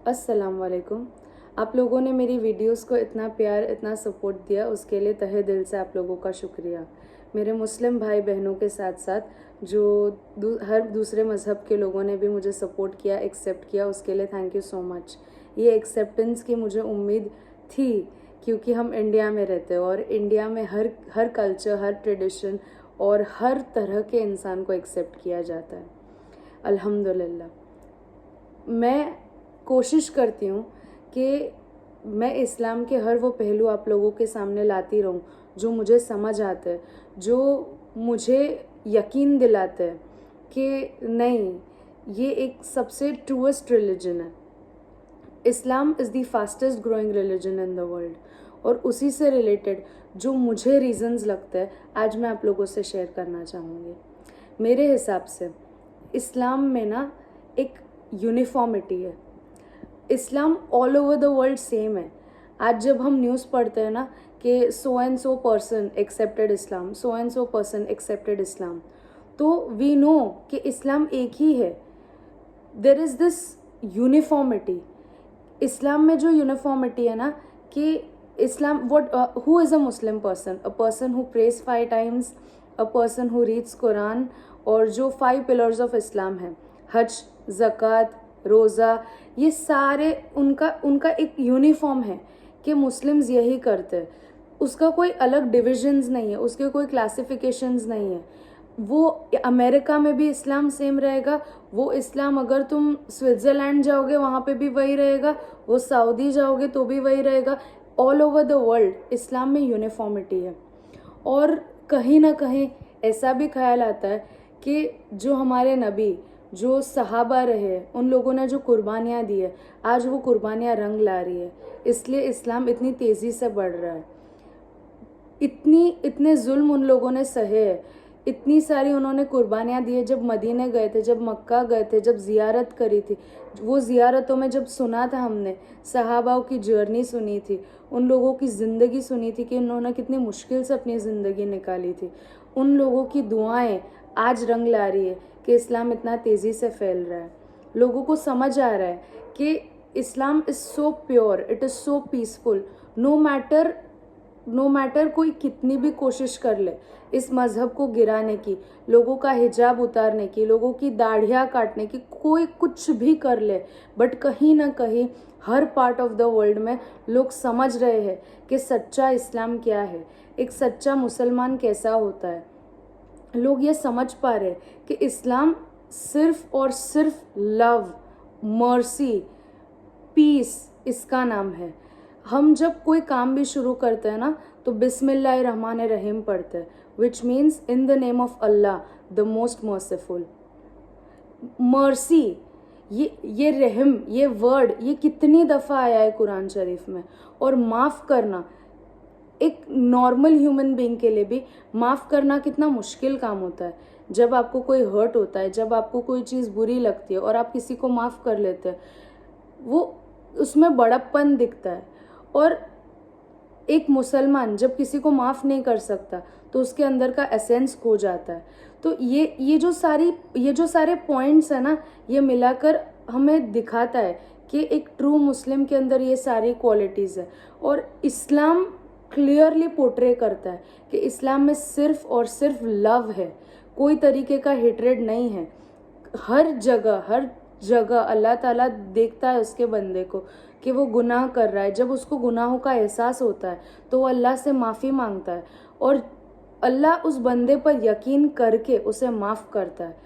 अस्सलाम वालेकुम। आप लोगों ने मेरी वीडियोस को इतना प्यार, इतना सपोर्ट दिया, उसके लिए तहे दिल से आप लोगों का शुक्रिया। मेरे मुस्लिम भाई बहनों के साथ साथ जो हर दूसरे मज़हब के लोगों ने भी मुझे सपोर्ट किया, एक्सेप्ट किया, उसके लिए थैंक यू सो मच। ये एक्सेप्टेंस की मुझे उम्मीद थी, क्योंकि हम इंडिया में रहते हैं और इंडिया में हर कल्चर, हर ट्रेडिशन और हर तरह के इंसान को एक्सेप्ट किया जाता है। अल्हम्दुलिल्लाह। मैं कोशिश करती हूँ कि मैं इस्लाम के हर वो पहलू आप लोगों के सामने लाती रहूँ जो मुझे समझ आते हैं, जो मुझे यकीन दिलाते हैं कि नहीं, ये एक सबसे ट्रूएस्ट रिलीजन है। Islam is the fastest growing religion in the world, और उसी से रिलेटेड जो मुझे रीजंस लगते हैं आज मैं आप लोगों से शेयर करना चाहूँगी। मेरे हिसाब से इस्लाम में ना एक यूनिफॉर्मिटी है। Islam all over the world same है। आज जब हम न्यूज़ पढ़ते हैं ना कि so and so person accepted Islam, so and so person accepted Islam, तो वी नो कि इस्लाम एक ही है। There is this uniformity. इस्लाम में जो यूनिफॉर्मिटी है ना कि Islam who is a Muslim person, a person who prays 5 times, a person who reads Quran, और जो 5 पिलर्स ऑफ इस्लाम है, हज, ज़कात, रोज़ा, ये सारे उनका एक यूनिफॉर्म है कि मुस्लिम्स यही करते हैं। उसका कोई अलग डिविजन्स नहीं है, उसके कोई क्लासिफिकेशंस नहीं है। वो अमेरिका में भी इस्लाम सेम रहेगा, वो इस्लाम अगर तुम स्विट्ज़रलैंड जाओगे वहाँ पे भी वही रहेगा, वो सऊदी जाओगे तो भी वही रहेगा। ऑल ओवर द वर्ल्ड इस्लाम में यूनिफॉर्मिटी है। और कहीं ना कहीं ऐसा भी ख्याल आता है कि जो हमारे नबी, जो सहाबा रहे, उन लोगों ने जो कुर्बानियाँ दी है, आज वो कुर्बानियाँ रंग ला रही है, इसलिए इस्लाम इतनी तेज़ी से बढ़ रहा है। इतने जुल्म उन लोगों ने सहे है, इतनी सारी उन्होंने कुर्बानियाँ दी है। जब मदीने गए थे, जब मक्का गए थे, जब ज़ियारत करी थी, वो ज़ियारतों में जब सुना था हमने, सहाबाओं की जर्नी सुनी थी, उन लोगों की ज़िंदगी सुनी थी कि उन्होंने कितनी मुश्किल से अपनी ज़िंदगी निकाली थी। उन लोगों की दुआएं आज रंग ला रही है कि इस्लाम इतना तेज़ी से फैल रहा है। लोगों को समझ आ रहा है कि Islam is so pure, it is so peaceful. No matter कोई कितनी भी कोशिश कर ले इस मज़हब को गिराने की, लोगों का हिजाब उतारने की, लोगों की दाढ़ियाँ काटने की, कोई कुछ भी कर ले, बट कहीं ना कहीं हर पार्ट ऑफ द वर्ल्ड में लोग समझ रहे हैं कि सच्चा इस्लाम क्या है, एक सच्चा मुसलमान कैसा होता है। लोग ये समझ पा रहे हैं कि इस्लाम सिर्फ और सिर्फ लव, मर्सी, पीस इसका नाम है। हम जब कोई काम भी शुरू करते हैं ना तो बिस्मिल्लाहिर्रहमानिर्रहीम पढ़ते हैं, which means in the name of Allah the most merciful. Mercy, ये रहम, ये वर्ड, ये कितनी दफ़ा आया है कुरान शरीफ में। और माफ़ करना, एक नॉर्मल ह्यूमन बीइंग के लिए भी माफ़ करना कितना मुश्किल काम होता है। जब आपको कोई हर्ट होता है, जब आपको कोई चीज़ बुरी लगती है और आप किसी को माफ़ कर लेते हैं, वो उसमें बड़प्पन दिखता है। और एक मुसलमान जब किसी को माफ़ नहीं कर सकता तो उसके अंदर का एसेंस खो जाता है। तो ये जो सारे पॉइंट्स है ना, ये मिलाकर हमें दिखाता है कि एक ट्रू मुस्लिम के अंदर ये सारी क्वालिटीज़ है। और इस्लाम क्लियरली पोर्ट्रे करता है कि इस्लाम में सिर्फ और सिर्फ लव है, कोई तरीके का हेट्रेड नहीं है। हर जगह अल्लाह ताला देखता है उसके बंदे को कि वो गुनाह कर रहा है। जब उसको गुनाहों का एहसास होता है तो वो अल्लाह से माफ़ी मांगता है और अल्लाह उस बंदे पर यकीन करके उसे माफ़ करता है।